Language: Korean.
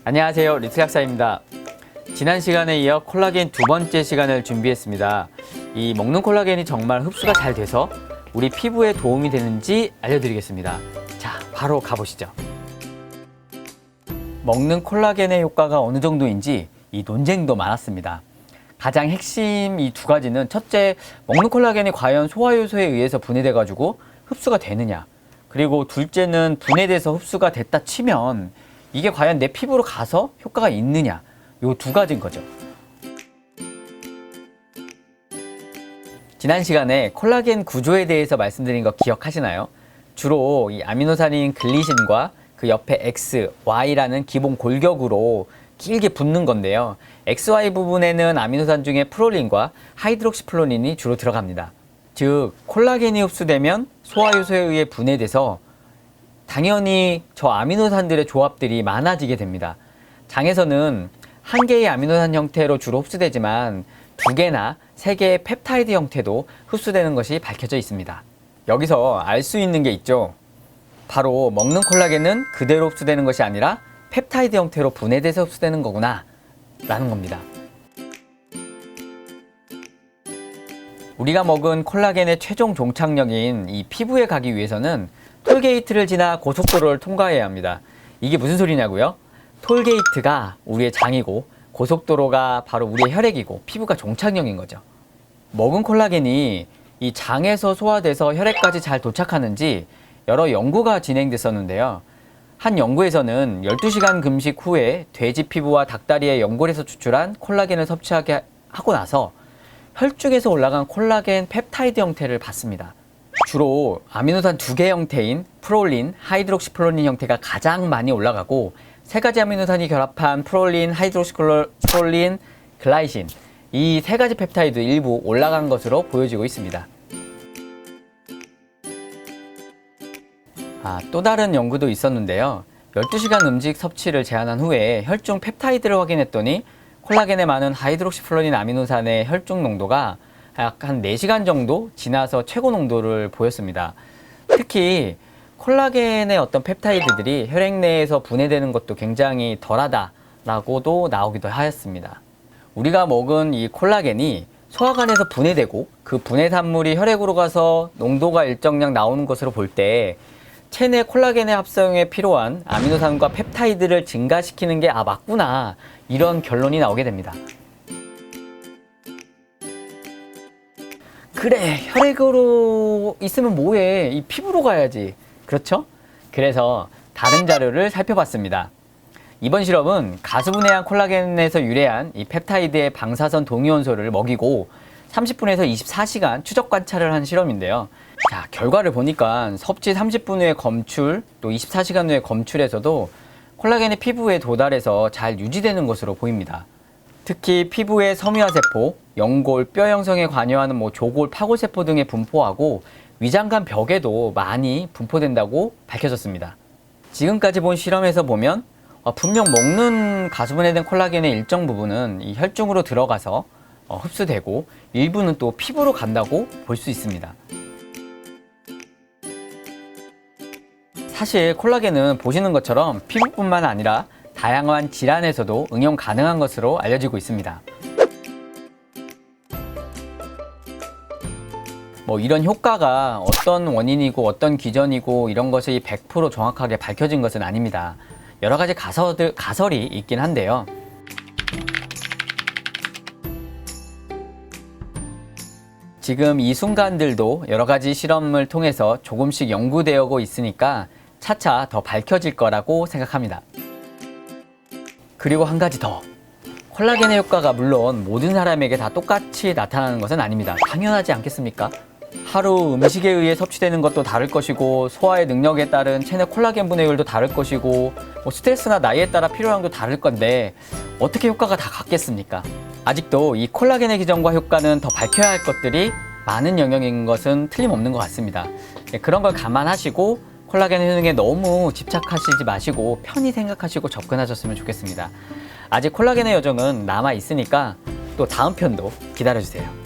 안녕하세요, 리트 약사입니다. 지난 시간에 이어 콜라겐 두 번째 시간을 준비했습니다. 이 먹는 콜라겐이 정말 흡수가 잘 돼서 우리 피부에 도움이 되는지 알려드리겠습니다. 자, 바로 가보시죠. 먹는 콜라겐의 효과가 어느 정도인지 이 논쟁도 많았습니다. 가장 핵심 이 두 가지는 첫째, 먹는 콜라겐이 과연 소화효소에 의해서 분해돼 가지고 흡수가 되느냐, 그리고 둘째는 분해돼서 흡수가 됐다 치면 이게 과연 내 피부로 가서 효과가 있느냐, 요 두 가지인 거죠. 지난 시간에 콜라겐 구조에 대해서 말씀드린 거 기억하시나요? 주로 이 아미노산인 글리신과 그 옆에 X, Y라는 기본 골격으로 길게 붙는 건데요. XY 부분에는 아미노산 중에 프롤린과 하이드록시프로린이 주로 들어갑니다. 즉, 콜라겐이 흡수되면 소화효소에 의해 분해돼서 당연히 저 아미노산들의 조합들이 많아지게 됩니다. 장에서는 한 개의 아미노산 형태로 주로 흡수되지만 두 개나 세 개의 펩타이드 형태도 흡수되는 것이 밝혀져 있습니다. 여기서 알 수 있는 게 있죠. 바로 먹는 콜라겐은 그대로 흡수되는 것이 아니라 펩타이드 형태로 분해돼서 흡수되는 거구나 라는 겁니다. 우리가 먹은 콜라겐의 최종 종착역인 이 피부에 가기 위해서는 톨게이트를 지나 고속도로를 통과해야 합니다. 이게 무슨 소리냐고요? 톨게이트가 우리의 장이고 고속도로가 바로 우리의 혈액이고 피부가 종착역인 거죠. 먹은 콜라겐이 이 장에서 소화돼서 혈액까지 잘 도착하는지 여러 연구가 진행됐었는데요. 한 연구에서는 12시간 금식 후에 돼지 피부와 닭다리의 연골에서 추출한 콜라겐을 섭취하게 하고 나서 혈중에서 올라간 콜라겐 펩타이드 형태를 봤습니다. 주로 아미노산 두 개 형태인 프롤린, 하이드록시프로린 형태가 가장 많이 올라가고 세 가지 아미노산이 결합한 프롤린, 하이드록시프로린, 글라이신, 이 세 가지 펩타이드 일부 올라간 것으로 보여지고 있습니다. 또 다른 연구도 있었는데요. 12시간 음식 섭취를 제한한 후에 혈중 펩타이드를 확인했더니 콜라겐에 많은 하이드록시프로린 아미노산의 혈중 농도가 약 한 4시간 정도 지나서 최고 농도를 보였습니다. 특히 콜라겐의 어떤 펩타이드들이 혈액 내에서 분해되는 것도 굉장히 덜하다라고도 나오기도 하였습니다. 우리가 먹은 이 콜라겐이 소화관에서 분해되고 그 분해 산물이 혈액으로 가서 농도가 일정량 나오는 것으로 볼 때 체내 콜라겐의 합성에 필요한 아미노산과 펩타이드를 증가시키는 게 맞구나, 이런 결론이 나오게 됩니다. 그래, 혈액으로 있으면 뭐해, 이 피부로 가야지, 그렇죠? 그래서 다른 자료를 살펴봤습니다. 이번 실험은 가수분해한 콜라겐에서 유래한 이 펩타이드의 방사선 동위원소를 먹이고 30분에서 24시간 추적 관찰을 한 실험인데요. 자, 결과를 보니까 섭취 30분 후에 검출, 또 24시간 후에 검출에서도 콜라겐이 피부에 도달해서 잘 유지되는 것으로 보입니다. 특히 피부의 섬유화세포, 연골, 뼈 형성에 관여하는 조골, 파골세포 등에 분포하고 위장관 벽에도 많이 분포된다고 밝혀졌습니다. 지금까지 본 실험에서 보면 분명 먹는 가수분해된 콜라겐의 일정 부분은 이 혈중으로 들어가서 흡수되고 일부는 또 피부로 간다고 볼 수 있습니다. 사실 콜라겐은 보시는 것처럼 피부뿐만 아니라 다양한 질환에서도 응용 가능한 것으로 알려지고 있습니다. 이런 효과가 어떤 원인이고 어떤 기전이고 이런 것이 100% 정확하게 밝혀진 것은 아닙니다. 여러 가지 가설이 있긴 한데요. 지금 이 순간들도 여러 가지 실험을 통해서 조금씩 연구되고 있으니까 차차 더 밝혀질 거라고 생각합니다. 그리고 한 가지 더. 콜라겐의 효과가 물론 모든 사람에게 다 똑같이 나타나는 것은 아닙니다. 당연하지 않겠습니까? 하루 음식에 의해 섭취되는 것도 다를 것이고, 소화의 능력에 따른 체내 콜라겐 분해율도 다를 것이고, 스트레스나 나이에 따라 필요량도 다를 건데 어떻게 효과가 다 같겠습니까? 아직도 이 콜라겐의 기전과 효과는 더 밝혀야 할 것들이 많은 영역인 것은 틀림없는 것 같습니다. 그런 걸 감안하시고 콜라겐 효능에 너무 집착하시지 마시고 편히 생각하시고 접근하셨으면 좋겠습니다. 아직 콜라겐의 여정은 남아 있으니까 또 다음 편도 기다려주세요.